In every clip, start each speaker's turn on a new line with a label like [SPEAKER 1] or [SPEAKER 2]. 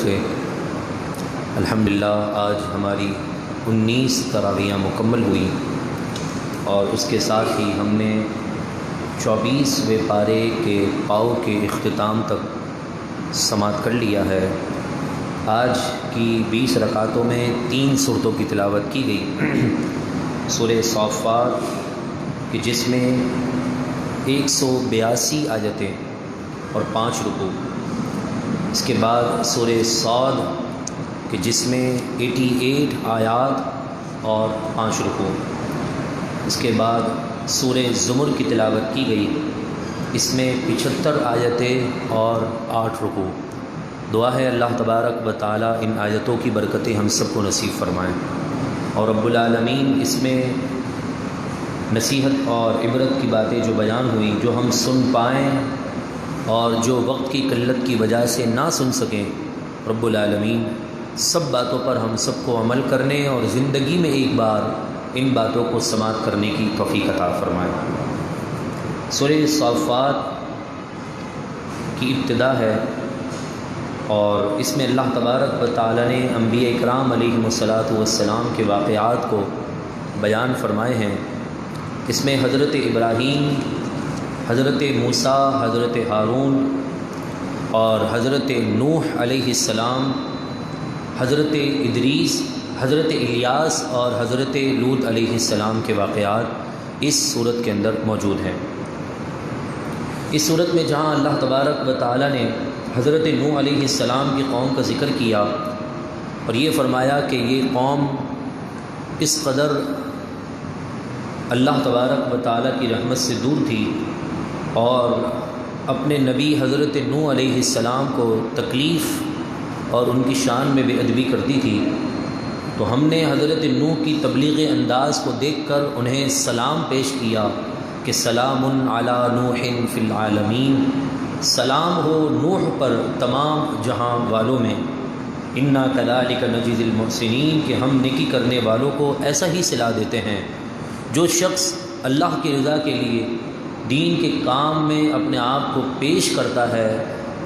[SPEAKER 1] دفعے الحمدللہ آج ہماری 19 تراویحیں مکمل ہوئی اور اس کے ساتھ ہی ہم نے 24ویں پارے کے پاؤ کے اختتام تک سماعت کر لیا ہے۔ آج کی 20 رکعتوں میں 3 سورتوں کی تلاوت کی گئی۔ سورہ صافات کہ جس میں 182 آیتیں اور 5 رکوع، اس کے بعد سورہ صاد کہ جس میں 88 آیات اور 5 رکوع، اس کے بعد سورہ زمر کی تلاوت کی گئی، اس میں 75 آیتیں اور 8 رکوع۔ دعا ہے اللہ تبارک و تعالی ان آیتوں کی برکتیں ہم سب کو نصیب فرمائیں، اور رب العالمین اس میں نصیحت اور عبرت کی باتیں جو بیان ہوئیں جو ہم سن پائیں اور جو وقت کی قلت کی وجہ سے نہ سن سکیں، رب العالمین سب باتوں پر ہم سب کو عمل کرنے اور زندگی میں ایک بار ان باتوں کو سماعت کرنے کی توفیق عطا فرمائے۔ سورہ صافات کی ابتدا ہے اور اس میں اللہ تبارک و تعالی نے انبیاء اکرام علیہم الصلاۃ والسلام کے واقعات کو بیان فرمائے ہیں۔ اس میں حضرت ابراہیم، حضرت موسیٰ، حضرت ہارون اور حضرت نوح علیہ السلام، حضرت ادریس، حضرت الیاس اور حضرت لوط علیہ السلام کے واقعات اس صورت کے اندر موجود ہیں۔ اس صورت میں جہاں اللہ تبارک و تعالی نے حضرت نوح علیہ السلام کی قوم کا ذکر کیا اور یہ فرمایا کہ یہ قوم اس قدر اللہ تبارک و تعالی کی رحمت سے دور تھی اور اپنے نبی حضرت نوح علیہ السلام کو تکلیف اور ان کی شان میں بے ادبی کرتی تھی، تو ہم نے حضرت نوح کی تبلیغ انداز کو دیکھ کر انہیں سلام پیش کیا کہ سلام علی نوح فی العالمین، سلام ہو نوح پر تمام جہاں والوں میں، انا کذالک نجزی المحسنین کہ ہم نیکی کرنے والوں کو ایسا ہی صلاح دیتے ہیں۔ جو شخص اللہ کی رضا کے لیے دین کے کام میں اپنے آپ کو پیش کرتا ہے،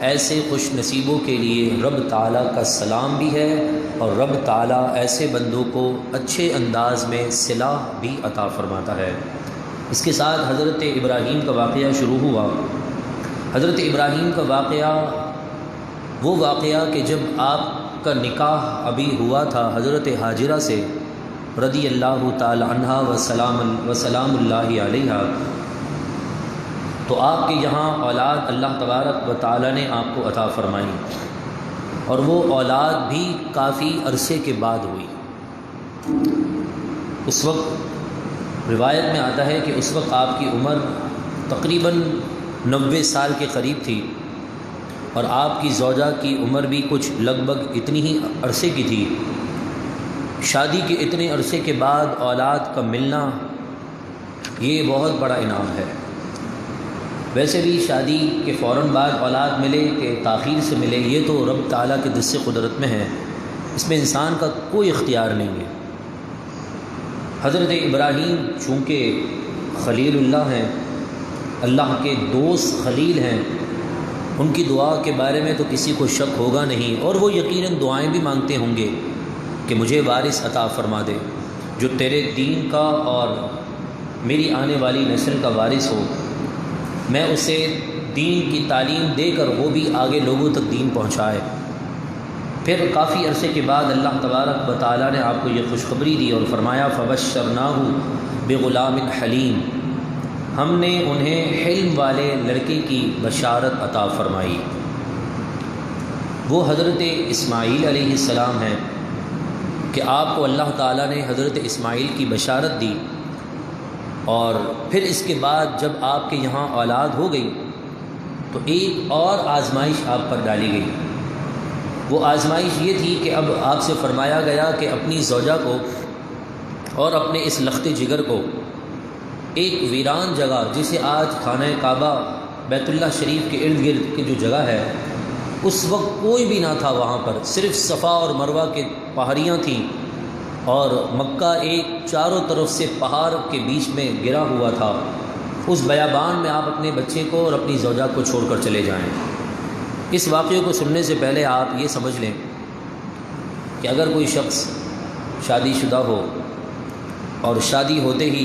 [SPEAKER 1] ایسے خوش نصیبوں کے لیے رب تعالیٰ کا سلام بھی ہے اور رب تعالیٰ ایسے بندوں کو اچھے انداز میں صلاح بھی عطا فرماتا ہے۔ اس کے ساتھ حضرت ابراہیم کا واقعہ شروع ہوا۔ حضرت ابراہیم کا واقعہ وہ واقعہ کہ جب آپ کا نکاح ابھی ہوا تھا حضرت ہاجرہ سے رضی اللہ تعالی عنہا وسلام اللہ علیہا، تو آپ کے یہاں اولاد اللہ تبارک و تعالی نے آپ کو عطا فرمائی اور وہ اولاد بھی کافی عرصے کے بعد ہوئی۔ اس وقت روایت میں آتا ہے کہ اس وقت آپ کی عمر تقریباً 90 سال کے قریب تھی اور آپ کی زوجہ کی عمر بھی کچھ لگ بھگ اتنی ہی عرصے کی تھی۔ شادی کے اتنے عرصے کے بعد اولاد کا ملنا یہ بہت بڑا انعام ہے۔ ویسے بھی شادی کے فوراً بعد اولاد ملے کہ تاخیر سے ملے، یہ تو رب تعالیٰ کے دست قدرت میں ہے، اس میں انسان کا کوئی اختیار نہیں ہے۔ حضرت ابراہیم چونکہ خلیل اللہ ہیں، اللہ کے دوست خلیل ہیں، ان کی دعا کے بارے میں تو کسی کو شک ہوگا نہیں، اور وہ یقیناً دعائیں بھی مانگتے ہوں گے کہ مجھے وارث عطا فرما دے جو تیرے دین کا اور میری آنے والی نسل کا وارث ہو، میں اسے دین کی تعلیم دے کر وہ بھی آگے لوگوں تک دین پہنچائے۔ پھر کافی عرصے کے بعد اللہ تبارک و تعالی نے آپ کو یہ خوشخبری دی اور فرمایا فبشرناہ بغلام حلیم، ہم نے انہیں حلم والے لڑکے کی بشارت عطا فرمائی۔ وہ حضرت اسماعیل علیہ السلام ہیں کہ آپ کو اللہ تعالیٰ نے حضرت اسماعیل کی بشارت دی، اور پھر اس کے بعد جب آپ کے یہاں اولاد ہو گئی تو ایک اور آزمائش آپ پر ڈالی گئی۔ وہ آزمائش یہ تھی کہ اب آپ سے فرمایا گیا کہ اپنی زوجہ کو اور اپنے اس لخت جگر کو ایک ویران جگہ جسے آج خانہ کعبہ بیت اللہ شریف کے ارد گرد کی جو جگہ ہے، اس وقت کوئی بھی نہ تھا وہاں پر، صرف صفا اور مروہ کے پہاڑیاں تھیں اور مکہ ایک چاروں طرف سے پہاڑ کے بیچ میں گرا ہوا تھا۔ اس بیابان میں آپ اپنے بچے کو اور اپنی زوجہ کو چھوڑ کر چلے جائیں۔ اس واقعے کو سننے سے پہلے آپ یہ سمجھ لیں کہ اگر کوئی شخص شادی شدہ ہو اور شادی ہوتے ہی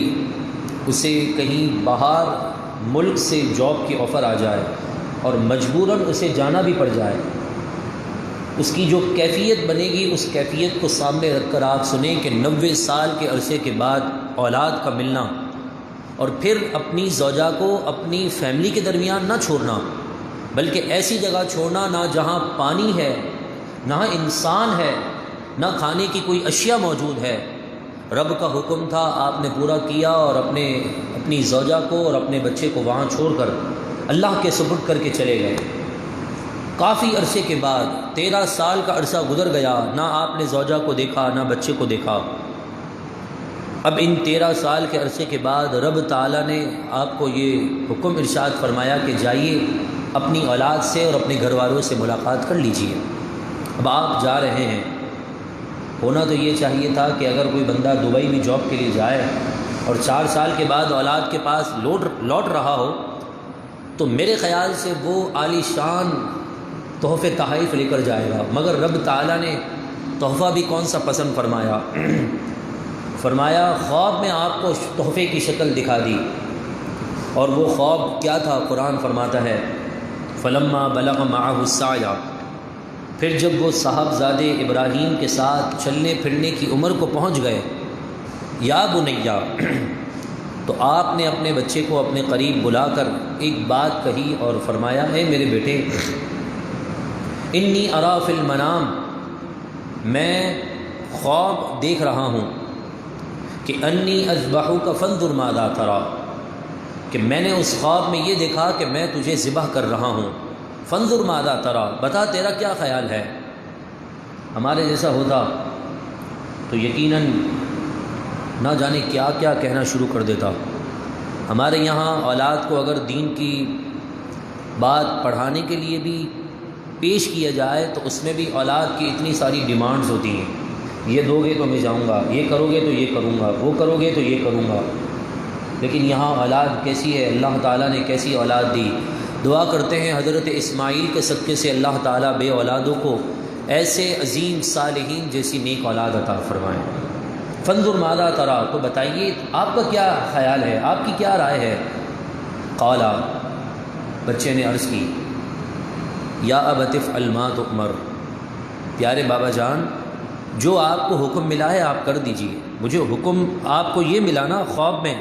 [SPEAKER 1] اسے کہیں باہر ملک سے جاب کی آفر آ جائے اور مجبوراً اسے جانا بھی پڑ جائے، اس کی جو کیفیت بنے گی اس کیفیت کو سامنے رکھ کر آپ سنیں کہ 90 سال کے عرصے کے بعد اولاد کا ملنا اور پھر اپنی زوجہ کو اپنی فیملی کے درمیان نہ چھوڑنا، بلکہ ایسی جگہ چھوڑنا نہ جہاں پانی ہے، نہ انسان ہے، نہ کھانے کی کوئی اشیاء موجود ہے۔ رب کا حکم تھا، آپ نے پورا کیا اور اپنی زوجہ کو اور اپنے بچے کو وہاں چھوڑ کر اللہ کے سپرد کر کے چلے گئے۔ کافی عرصے کے بعد 13 سال کا عرصہ گزر گیا، نہ آپ نے زوجہ کو دیکھا نہ بچے کو دیکھا۔ اب ان 13 سال کے عرصے کے بعد رب تعالیٰ نے آپ کو یہ حکم ارشاد فرمایا کہ جائیے اپنی اولاد سے اور اپنے گھر والوں سے ملاقات کر لیجئے۔ اب آپ جا رہے ہیں، ہونا تو یہ چاہیے تھا کہ اگر کوئی بندہ دبئی بھی جاب کے لیے جائے اور 4 سال کے بعد اولاد کے پاس لوٹ رہا ہو تو میرے خیال سے وہ عالی شان تحفے تحائف لے کر جائے گا، مگر رب تعالیٰ نے تحفہ بھی کون سا پسند فرمایا؟ فرمایا خواب میں آپ کو تحفے کی شکل دکھا دی، اور وہ خواب کیا تھا؟ قرآن فرماتا ہے فلما بلغ معه السعی، پھر جب وہ صاحبزادے ابراہیم کے ساتھ چلنے پھرنے کی عمر کو پہنچ گئے، یا بنیا، تو آپ نے اپنے بچے کو اپنے قریب بلا کر ایک بات کہی اور فرمایا اے میرے بیٹے، انی ارا فی المنام، میں خواب دیکھ رہا ہوں کہ انی اذبحک فانظر ماذا تری، کہ میں نے اس خواب میں یہ دیکھا کہ میں تجھے ذبح کر رہا ہوں، فانظر ماذا تری، بتا تیرا کیا خیال ہے۔ ہمارے جیسا ہوتا تو یقیناً نہ جانے کیا کیا کہنا شروع کر دیتا۔ ہمارے یہاں اولاد کو اگر دین کی بات پڑھانے کے لیے بھی پیش کیا جائے تو اس میں بھی اولاد کی اتنی ساری ڈیمانڈز ہوتی ہیں، یہ دو گے تو میں جاؤں گا، یہ کرو گے تو یہ کروں گا، وہ کرو گے تو یہ کروں گا۔ لیکن یہاں اولاد کیسی ہے، اللہ تعالیٰ نے کیسی اولاد دی۔ دعا کرتے ہیں حضرت اسماعیل کے صدقے سے اللہ تعالیٰ بے اولادوں کو ایسے عظیم صالحین جیسی نیک اولاد عطا فرمائیں۔ فانظر ماذا تری، تو بتائیے آپ کا کیا خیال ہے، آپ کی کیا رائے ہے؟ قال، بچے نے عرض کی یا ابت افعل ما تؤمر، پیارے بابا جان جو آپ کو حکم ملا ہے آپ کر دیجئے، مجھے حکم آپ کو یہ ملا نا خواب میں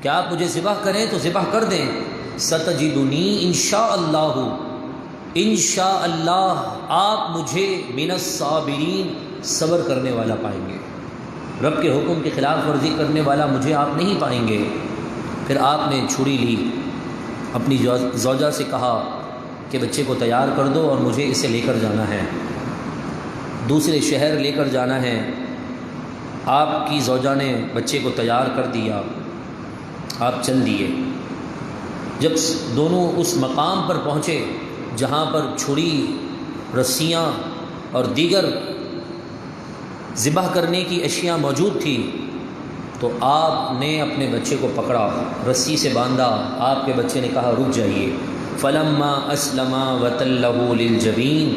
[SPEAKER 1] کہ آپ مجھے ذبح کریں تو ذبح کر دیں، ستجدنی انشاءاللہ، انشاءاللہ آپ مجھے من الصابرین، صبر کرنے والا پائیں گے، رب کے حکم کی خلاف ورزی کرنے والا مجھے آپ نہیں پائیں گے۔ پھر آپ نے چھری لی، اپنی زوجہ سے کہا کہ بچے کو تیار کر دو اور مجھے اسے لے کر جانا ہے، دوسرے شہر لے کر جانا ہے۔ آپ کی زوجہ نے بچے کو تیار کر دیا، آپ چل دیے۔ جب دونوں اس مقام پر پہنچے جہاں پر چھری، رسیاں اور دیگر ذبح کرنے کی اشیاء موجود تھی، تو آپ نے اپنے بچے کو پکڑا، رسی سے باندھا، آپ کے بچے نے کہا رک جائیے۔ فلما اسلما وتلہ للجبین،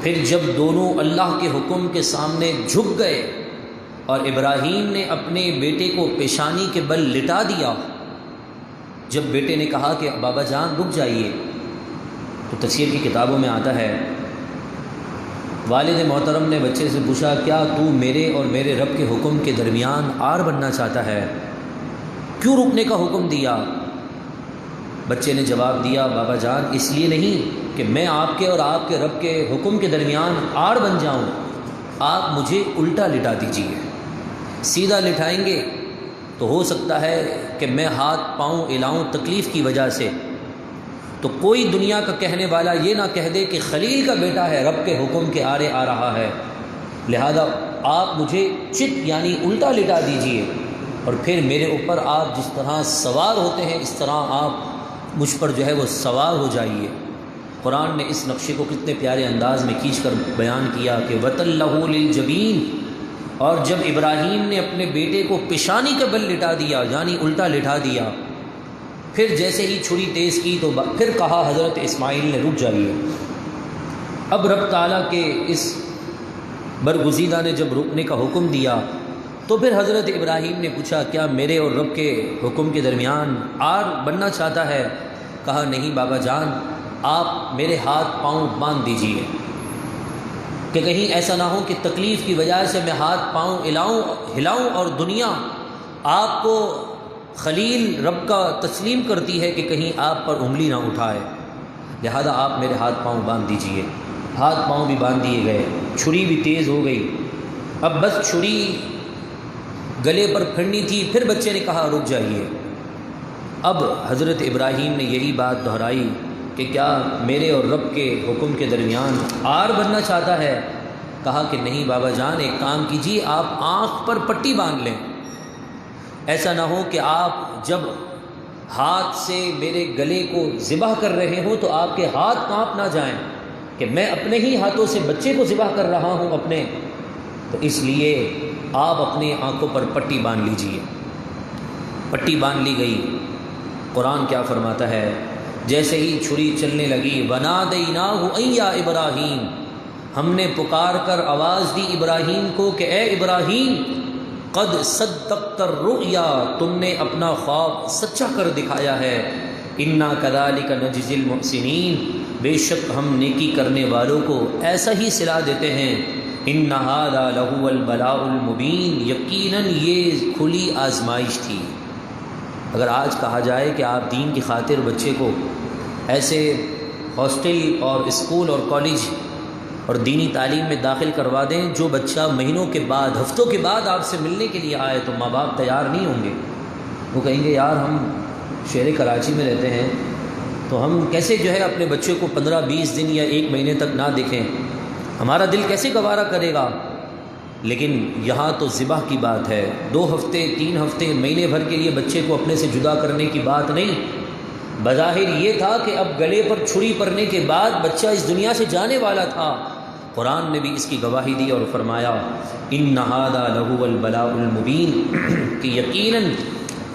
[SPEAKER 1] پھر جب دونوں اللہ کے حکم کے سامنے جھک گئے اور ابراہیم نے اپنے بیٹے کو پیشانی کے بل لٹا دیا، جب بیٹے نے کہا کہ بابا جان رک جائیے، تو تفسیر کی کتابوں میں آتا ہے والد محترم نے بچے سے پوچھا کیا تو میرے اور میرے رب کے حکم کے درمیان آڑ بننا چاہتا ہے، کیوں رکنے کا حکم دیا؟ بچے نے جواب دیا بابا جان اس لیے نہیں کہ میں آپ کے اور آپ کے رب کے حکم کے درمیان آڑ بن جاؤں، آپ مجھے الٹا لٹا دیجیے، سیدھا لٹائیں گے تو ہو سکتا ہے کہ میں ہاتھ پاؤں ہلاؤں تکلیف کی وجہ سے، تو کوئی دنیا کا کہنے والا یہ نہ کہہ دے کہ خلیل کا بیٹا ہے، رب کے حکم کے آرے آ رہا ہے، لہذا آپ مجھے چت یعنی الٹا لٹا دیجئے، اور پھر میرے اوپر آپ جس طرح سوار ہوتے ہیں اس طرح آپ مجھ پر جو ہے وہ سوار ہو جائیے۔ قرآن نے اس نقشے کو کتنے پیارے انداز میں کھینچ کر بیان کیا کہ وَتَلَّهُ لِلْجَبِينِ، اور جب ابراہیم نے اپنے بیٹے کو پیشانی کے بل لٹا دیا یعنی الٹا لٹا دیا، پھر جیسے ہی چھری تیز کی تو پھر کہا حضرت اسماعیل نے رک جائیے۔ اب رب تعالیٰ کے اس برگزیدہ نے جب رکنے کا حکم دیا تو پھر حضرت ابراہیم نے پوچھا کیا میرے اور رب کے حکم کے درمیان آر بننا چاہتا ہے؟ کہا نہیں بابا جان، آپ میرے ہاتھ پاؤں باندھ دیجئے کہ کہیں ایسا نہ ہو کہ تکلیف کی وجہ سے میں ہاتھ پاؤں ہلاؤں اور دنیا آپ کو خلیل رب کا تسلیم کرتی ہے کہ کہیں آپ پر انگلی نہ اٹھائے، لہذا آپ میرے ہاتھ پاؤں باندھ دیجئے۔ ہاتھ پاؤں بھی باندھ دیے گئے، چھری بھی تیز ہو گئی، اب بس چھری گلے پر پھڑنی تھی۔ پھر بچے نے کہا رک جائیے۔ اب حضرت ابراہیم نے یہی بات دہرائی کہ کیا میرے اور رب کے حکم کے درمیان آر بننا چاہتا ہے؟ کہا کہ نہیں بابا جان، ایک کام کیجیے، آپ آنکھ پر پٹی باندھ لیں، ایسا نہ ہو کہ آپ جب ہاتھ سے میرے گلے کو ذبح کر رہے ہوں تو آپ کے ہاتھ کانپ نہ جائیں کہ میں اپنے ہی ہاتھوں سے بچے کو ذبح کر رہا ہوں اپنے، تو اس لیے آپ اپنے آنکھوں پر پٹی باندھ لیجئے۔ پٹی باندھ لی گئی۔ قرآن کیا فرماتا ہے؟ جیسے ہی چھری چلنے لگی، وَنَادَيْنَاهُ أَن يَا إِبْرَاهِيمُ، ہم نے پکار کر آواز دی ابراہیم کو کہ اے ابراہیم، قد صدقت الرؤیا، تم نے اپنا خواب سچا کر دکھایا ہے، انا کذالک نجزی المحسنین، بے شک ہم نیکی کرنے والوں کو ایسا ہی صلا دیتے ہیں، ان ھذا لہو البلاء المبین، یقیناً یہ کھلی آزمائش تھی۔ اگر آج کہا جائے کہ آپ دین کی خاطر بچے کو ایسے ہاسٹل اور اسکول اور کالج اور دینی تعلیم میں داخل کروا دیں جو بچہ مہینوں کے بعد، ہفتوں کے بعد آپ سے ملنے کے لیے آئے، تو ماں باپ تیار نہیں ہوں گے۔ وہ کہیں گے یار ہم شہر کراچی میں رہتے ہیں تو ہم کیسے جو ہے اپنے بچے کو 15-20 دن یا 1 مہینے تک نہ دیکھیں، ہمارا دل کیسے گوارا کرے گا؟ لیکن یہاں تو ذبح کی بات ہے، 2 ہفتے 3 ہفتے مہینے بھر کے لیے بچے کو اپنے سے جدا کرنے کی بات نہیں۔ بظاہر یہ تھا کہ اب گلے پر چھری پڑنے کے بعد بچہ اس دنیا سے جانے والا تھا۔ قرآن نے بھی اس کی گواہی دی اور فرمایا ان ھذا لہو البلاء المبین، کہ یقیناً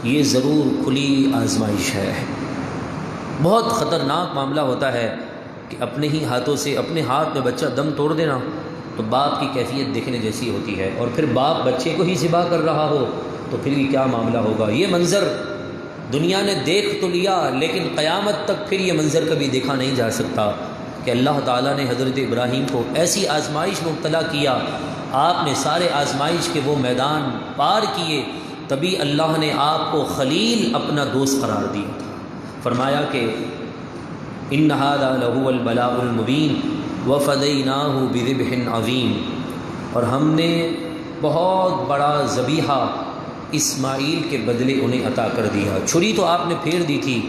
[SPEAKER 1] یہ ضرور کھلی آزمائش ہے۔ بہت خطرناک معاملہ ہوتا ہے کہ اپنے ہی ہاتھوں سے اپنے ہاتھ میں بچہ دم توڑ دینا، تو باپ کی کیفیت دیکھنے جیسی ہوتی ہے، اور پھر باپ بچے کو ہی ذبح کر رہا ہو تو پھر یہ کیا معاملہ ہوگا۔ یہ منظر دنیا نے دیکھ تو لیا، لیکن قیامت تک پھر یہ منظر کبھی دیکھا نہیں جا سکتا کہ اللہ تعالیٰ نے حضرت ابراہیم کو ایسی آزمائش میں مبتلا کیا، آپ نے سارے آزمائش کے وہ میدان پار کیے، تبھی اللہ نے آپ کو خلیل اپنا دوست قرار دیا تھا۔ فرمایا کہ ان ھذا لہو البلاء المبین وفدیناہ بذبح عظیم، اور ہم نے بہت بڑا ذبیحہ اسماعیل کے بدلے انہیں عطا کر دیا۔ چھری تو آپ نے پھیر دی تھی،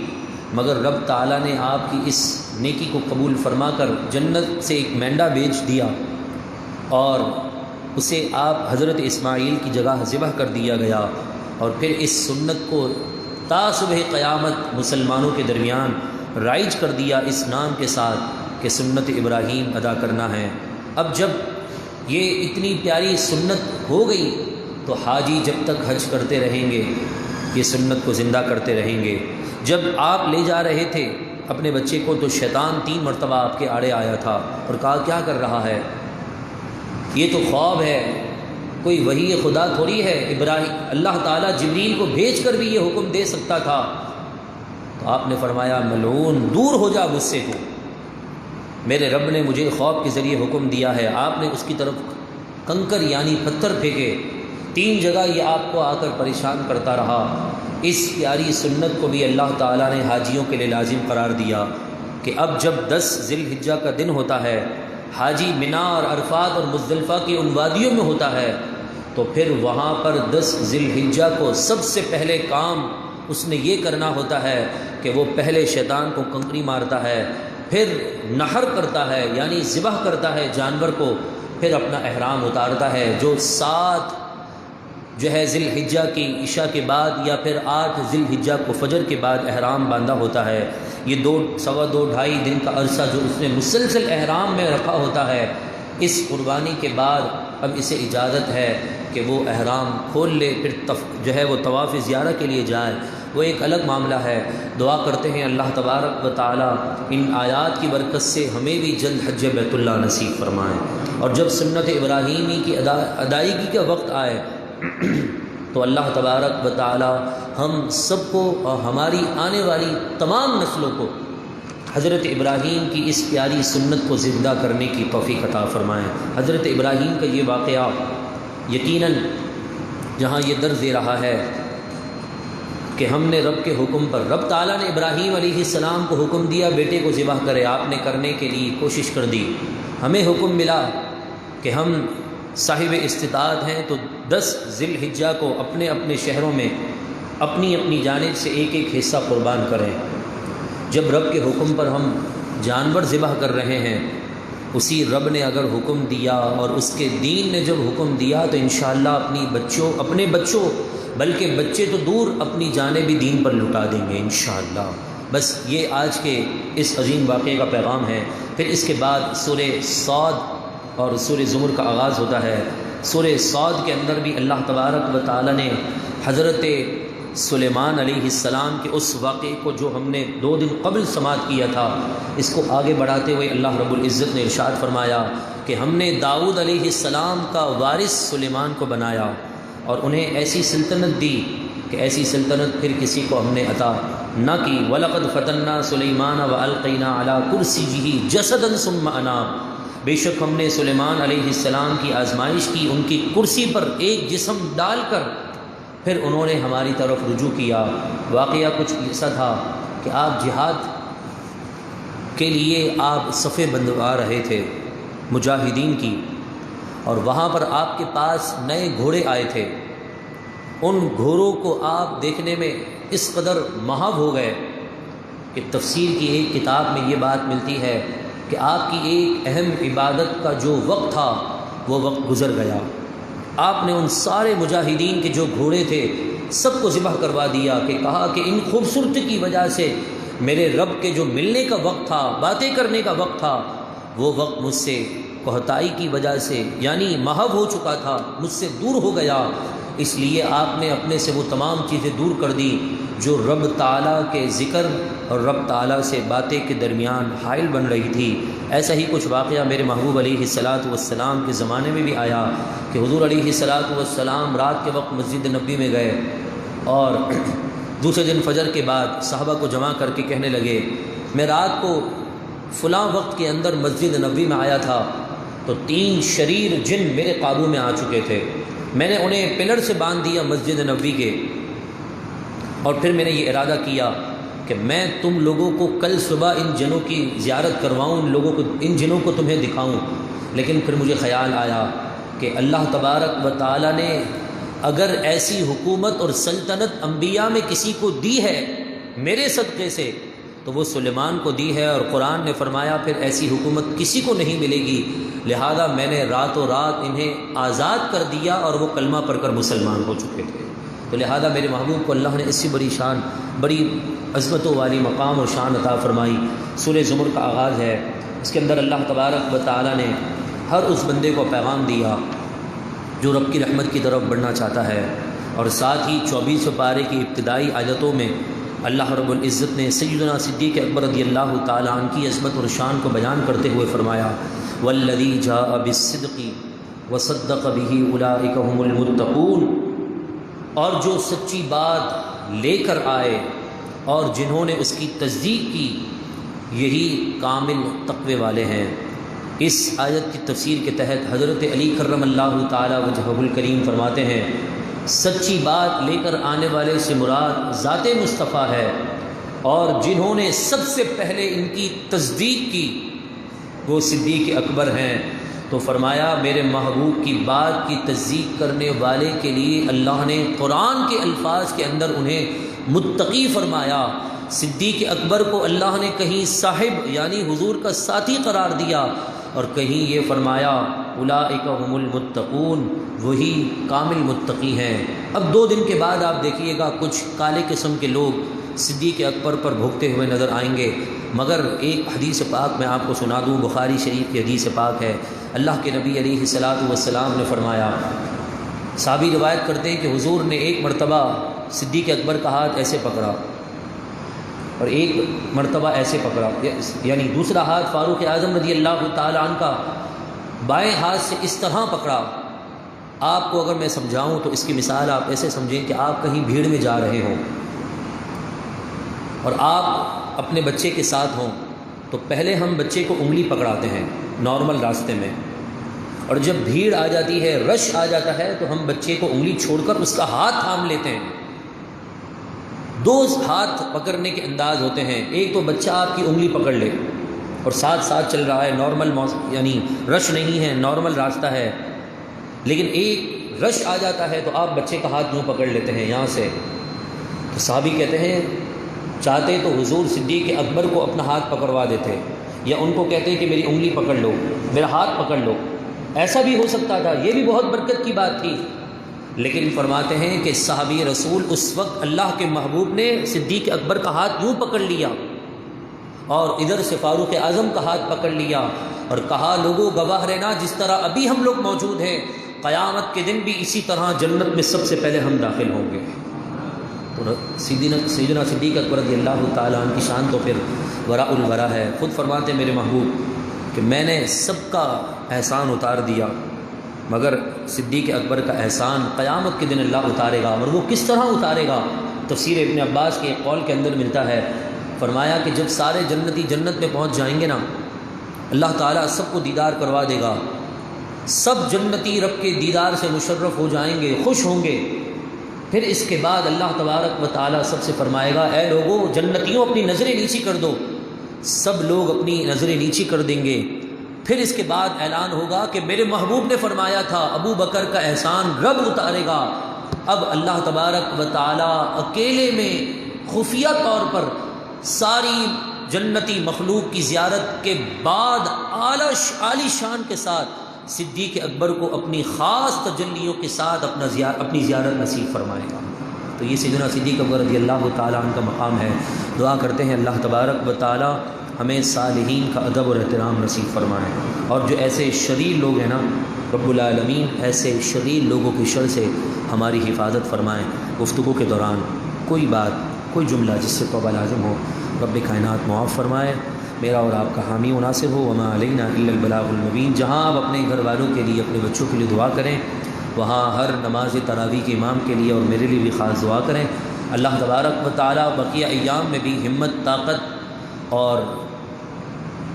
[SPEAKER 1] مگر رب تعالیٰ نے آپ کی اس نیکی کو قبول فرما کر جنت سے ایک مینڈا بیچ دیا، اور اسے آپ حضرت اسماعیل کی جگہ ذبح کر دیا گیا، اور پھر اس سنت کو تا صبح قیامت مسلمانوں کے درمیان رائج کر دیا اس نام کے ساتھ کہ سنت ابراہیم ادا کرنا ہے۔ اب جب یہ اتنی پیاری سنت ہو گئی تو حاجی جب تک حج کرتے رہیں گے یہ سنت کو زندہ کرتے رہیں گے۔ جب آپ لے جا رہے تھے اپنے بچے کو تو شیطان 3 مرتبہ آپ کے آڑے آیا تھا اور کہا کیا کر رہا ہے، یہ تو خواب ہے، کوئی وحی خدا تھوڑی ہے، ابراہیم اللہ تعالیٰ جبریل کو بھیج کر بھی یہ حکم دے سکتا تھا۔ تو آپ نے فرمایا ملعون دور ہو جا مجھ سے، تو میرے رب نے مجھے خواب کے ذریعے حکم دیا ہے۔ آپ نے اس کی طرف کنکر یعنی پتھر پھینکے، 3 جگہ یہ آپ کو آ کر پریشان کرتا رہا۔ اس پیاری سنت کو بھی اللہ تعالیٰ نے حاجیوں کے لیے لازم قرار دیا کہ اب جب 10 ذی الحجہ کا دن ہوتا ہے، حاجی منا اور عرفات اور مزدلفہ کی ان وادیوں میں ہوتا ہے، تو پھر وہاں پر 10 ذی الحجہ کو سب سے پہلے کام اس نے یہ کرنا ہوتا ہے کہ وہ پہلے شیطان کو کنکری مارتا ہے، پھر نحر کرتا ہے یعنی ذبح کرتا ہے جانور کو، پھر اپنا احرام اتارتا ہے، جو 7 جو ہے ذی الحجہ کی عشاء کے بعد یا پھر 8 ذی الحجہ کو فجر کے بعد احرام باندھا ہوتا ہے۔ یہ 2 سوا 2 ڈھائی دن کا عرصہ جو اس نے مسلسل احرام میں رکھا ہوتا ہے، اس قربانی کے بعد اب اسے اجازت ہے کہ وہ احرام کھول لے، پھر جو ہے وہ طواف زیارہ کے لیے جائے، وہ ایک الگ معاملہ ہے۔ دعا کرتے ہیں اللہ تبارک و تعالی ان آیات کی برکت سے ہمیں بھی جلد حج بیت اللہ نصیب فرمائیں، اور جب سنت ابراہیمی کی ادائیگی کا وقت آئے تو اللہ تبارک و تعالی ہم سب کو اور ہماری آنے والی تمام نسلوں کو حضرت ابراہیم کی اس پیاری سنت کو زندہ کرنے کی توفیق عطا فرمائیں۔ حضرت ابراہیم کا یہ واقعہ یقیناً جہاں یہ درس دے رہا ہے کہ ہم نے رب کے حکم پر، رب تعالیٰ نے ابراہیم علیہ السلام کو حکم دیا بیٹے کو ذبح کرے، آپ نے کرنے کے لیے کوشش کر دی، ہمیں حکم ملا کہ ہم صاحب استطاعت ہیں تو 10 ذی الحجہ کو اپنے اپنے شہروں میں اپنی اپنی جانب سے ایک ایک حصہ قربان کریں۔ جب رب کے حکم پر ہم جانور ذبح کر رہے ہیں، اسی رب نے اگر حکم دیا اور اس کے دین نے جب حکم دیا تو انشاءاللہ اپنے بچوں بلکہ بچے تو دور اپنی جانیں بھی دین پر لٹا دیں گے انشاءاللہ۔ بس یہ آج کے اس عظیم واقعے کا پیغام ہے۔ پھر اس کے بعد سورہ صاد اور سورہ زمر کا آغاز ہوتا ہے۔ سورہ صاد کے اندر بھی اللہ تبارک و تعالی نے حضرت سلیمان علیہ السلام کے اس واقعے کو جو ہم نے 2 دن قبل سماعت کیا تھا، اس کو آگے بڑھاتے ہوئے اللہ رب العزت نے ارشاد فرمایا کہ ہم نے داؤد علیہ السلام کا وارث سلیمان کو بنایا اور انہیں ایسی سلطنت دی کہ ایسی سلطنت پھر کسی کو ہم نے عطا نہ کی۔ وَلَقَدْ فَتَنَّا سُلَيْمَانَ وَأَلْقَيْنَا عَلَىٰ كُرْسِيِّهِ جَسَدًا ثُمَّ أَنَابَ، بے شک ہم نے سلیمان علیہ السلام کی آزمائش کی، ان کی کرسی پر ایک جسم ڈال کر پھر انہوں نے ہماری طرف رجوع کیا۔ واقعہ کچھ ایسا تھا کہ آپ جہاد کے لیے آپ صفیں بندوا رہے تھے مجاہدین کی، اور وہاں پر آپ کے پاس نئے گھوڑے آئے تھے۔ ان گھوڑوں کو آپ دیکھنے میں اس قدر محو ہو گئے کہ تفسیر کی ایک کتاب میں یہ بات ملتی ہے کہ آپ کی ایک اہم عبادت کا جو وقت تھا وہ وقت گزر گیا۔ آپ نے ان سارے مجاہدین کے جو گھوڑے تھے سب کو ذبح کروا دیا، کہ کہا کہ ان خوبصورتی کی وجہ سے میرے رب کے جو ملنے کا وقت تھا، باتیں کرنے کا وقت تھا، وہ وقت مجھ سے کوتاہی کی وجہ سے یعنی محو ہو چکا تھا، مجھ سے دور ہو گیا۔ اس لیے آپ نے اپنے سے وہ تمام چیزیں دور کر دی جو رب تعالیٰ کے ذکر اور رب تعالیٰ سے باتیں کے درمیان حائل بن رہی تھی۔ ایسا ہی کچھ واقعہ میرے محبوب علیہ الصلاۃ والسلام کے زمانے میں بھی آیا کہ حضور علیہ الصلاۃ والسلام رات کے وقت مسجد نبی میں گئے اور دوسرے دن فجر کے بعد صحابہ کو جمع کر کے کہنے لگے، میں رات کو فلاں وقت کے اندر مسجد نبی میں آیا تھا تو 3 شریر جن میرے قابو میں آ چکے تھے، میں نے انہیں پلر سے باندھ دیا مسجد نبوی کے، اور پھر میں نے یہ ارادہ کیا کہ میں تم لوگوں کو کل صبح ان جنوں کی زیارت کرواؤں، ان جنوں کو تمہیں دکھاؤں۔ لیکن پھر مجھے خیال آیا کہ اللہ تبارک و تعالی نے اگر ایسی حکومت اور سلطنت انبیاء میں کسی کو دی ہے میرے صدقے سے تو وہ سلیمان کو دی ہے، اور قرآن نے فرمایا پھر ایسی حکومت کسی کو نہیں ملے گی، لہذا میں نے راتوں رات انہیں آزاد کر دیا اور وہ کلمہ پڑھ کر مسلمان ہو چکے تھے۔ تو لہذا میرے محبوب کو اللہ نے اس سے بڑی شان، بڑی عظمتوں والی مقام اور شان عطا فرمائی۔ سورہ زمر کا آغاز ہے، اس کے اندر اللہ تبارک و تعالی نے ہر اس بندے کو پیغام دیا جو رب کی رحمت کی طرف بڑھنا چاہتا ہے، اور ساتھ ہی 24 پارے کی ابتدائی آیتوں میں اللہ رب العزت نے سیدنا صدیق اکبر رضی اللہ تعالیٰ عنہ کی عظمت اور شان کو بیان کرتے ہوئے فرمایا، والذی جاء بالصدق وصدق به اولئک هم المتقون، اور جو سچی بات لے کر آئے اور جنہوں نے اس کی تصدیق کی یہی کامل تقوی والے ہیں۔ اس آیت کی تفسیر کے تحت حضرت علی کرم اللہ تعالی وجہہ الکریم فرماتے ہیں، سچی بات لے کر آنے والے سے مراد ذات مصطفیٰ ہے، اور جنہوں نے سب سے پہلے ان کی تصدیق کی وہ صدیق اکبر ہیں۔ تو فرمایا میرے محبوب کی بات کی تصدیق کرنے والے کے لیے اللہ نے قرآن کے الفاظ کے اندر انہیں متقی فرمایا۔ صدیق اکبر کو اللہ نے کہیں صاحب یعنی حضور کا ساتھی قرار دیا، اور کہیں یہ فرمایا اولئک هم المتقون، وہی کامل متقی ہیں۔ اب 2 دن کے بعد آپ دیکھیے گا کچھ کالے قسم کے لوگ صدیق اکبر پر بھوکتے ہوئے نظر آئیں گے، مگر ایک حدیث پاک میں آپ کو سنا دوں، بخاری شریف کی حدیث پاک ہے، اللہ کے نبی علیہ الصلاۃ والسلام نے فرمایا، صحابی روایت کرتے ہیں کہ حضور نے ایک مرتبہ صدیق اکبر کا ہاتھ ایسے پکڑا اور ایک مرتبہ ایسے پکڑا، یعنی دوسرا ہاتھ فاروق اعظم رضی اللہ تعالیٰ عنہ کا بائیں ہاتھ سے اس طرح پکڑا۔ آپ کو اگر میں سمجھاؤں تو اس کی مثال آپ ایسے سمجھیں کہ آپ کہیں بھیڑ میں جا رہے ہوں اور آپ اپنے بچے کے ساتھ ہوں، تو پہلے ہم بچے کو انگلی پکڑاتے ہیں نارمل راستے میں، اور جب بھیڑ آ جاتی ہے، رش آ جاتا ہے، تو ہم بچے کو انگلی چھوڑ کر اس کا ہاتھ تھام لیتے ہیں۔ دو ہاتھ پکڑنے کے انداز ہوتے ہیں، ایک تو بچہ آپ کی انگلی پکڑ لے اور ساتھ ساتھ چل رہا ہے، نارمل یعنی رش نہیں ہے، نارمل راستہ ہے، لیکن ایک رش آ جاتا ہے تو آپ بچے کا ہاتھ یوں پکڑ لیتے ہیں یہاں سے۔ تو صحابی کہتے ہیں چاہتے تو حضور صدیق اکبر کو اپنا ہاتھ پکڑوا دیتے، یا ان کو کہتے کہ میری انگلی پکڑ لو، میرا ہاتھ پکڑ لو، ایسا بھی ہو سکتا تھا، یہ بھی بہت برکت کی بات تھی۔ لیکن فرماتے ہیں کہ صحابی رسول اس وقت اللہ کے محبوب نے صدیق اکبر کا ہاتھ یوں پکڑ لیا اور ادھر سے فاروق اعظم کا ہاتھ پکڑ لیا اور کہا لوگوں گواہ رہنا، جس طرح ابھی ہم لوگ موجود ہیں، قیامت کے دن بھی اسی طرح جنت میں سب سے پہلے ہم داخل ہوں گے۔ تو سیدنا صدیق اکبر رضی اللہ تعالیٰ عنہ کی شان تو پھر وراء الورا ہے۔ خود فرماتے ہیں میرے محبوب کہ میں نے سب کا احسان اتار دیا، مگر صدیق اکبر کا احسان قیامت کے دن اللہ اتارے گا، اور وہ کس طرح اتارے گا؟ تفسیر ابن عباس کے ایک قول کے اندر ملتا ہے، فرمایا کہ جب سارے جنتی جنت میں پہنچ جائیں گے نا، اللہ تعالیٰ سب کو دیدار کروا دے گا، سب جنتی رب کے دیدار سے مشرف ہو جائیں گے، خوش ہوں گے۔ پھر اس کے بعد اللہ تبارک و تعالیٰ سب سے فرمائے گا اے لوگوں جنتیوں اپنی نظریں نیچی کر دو، سب لوگ اپنی نظریں نیچی کر دیں گے۔ پھر اس کے بعد اعلان ہوگا کہ میرے محبوب نے فرمایا تھا ابو بکر کا احسان رب اتارے گا۔ اب اللہ تبارک و تعالیٰ اکیلے میں خفیہ طور پر ساری جنتی مخلوق کی زیارت کے بعد عالی شان کے ساتھ صدیق اکبر کو اپنی خاص تجلیوں کے ساتھ اپنی زیارت نصیب فرمائے گا۔ تو یہ سیدنا صدیق اکبر رضی اللہ تعالیٰ عنہ کا مقام ہے۔ دعا کرتے ہیں اللہ تبارک و تعالیٰ ہمیں صالحین کا ادب اور احترام نصیب فرمائے، اور جو ایسے شریر لوگ ہیں نا رب العالمین ایسے شریر لوگوں کی شر سے ہماری حفاظت فرمائیں۔ گفتگو کے دوران کوئی بات کوئی جملہ جس سے توبہ لازم ہو رب کائنات معاف فرمائے، میرا اور آپ کا حامی و ناصر ہو۔ وما علینا الا البلاغ المبین۔ جہاں آپ اپنے گھر والوں کے لیے اپنے بچوں کے لیے دعا کریں، وہاں ہر نماز تراویح کے امام کے لیے اور میرے لیے بھی خاص دعا کریں۔ اللہ تبارک و تعالیٰ بقیہ ایام میں بھی ہمت، طاقت اور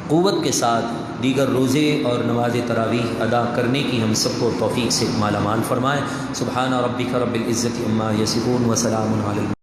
[SPEAKER 1] قوت کے ساتھ دیگر روزے اور نماز تراویح ادا کرنے کی ہم سب کو توفیق سے مالا مال فرمائے۔ سبحان ربک رب العزت عما یصفون وسلام علی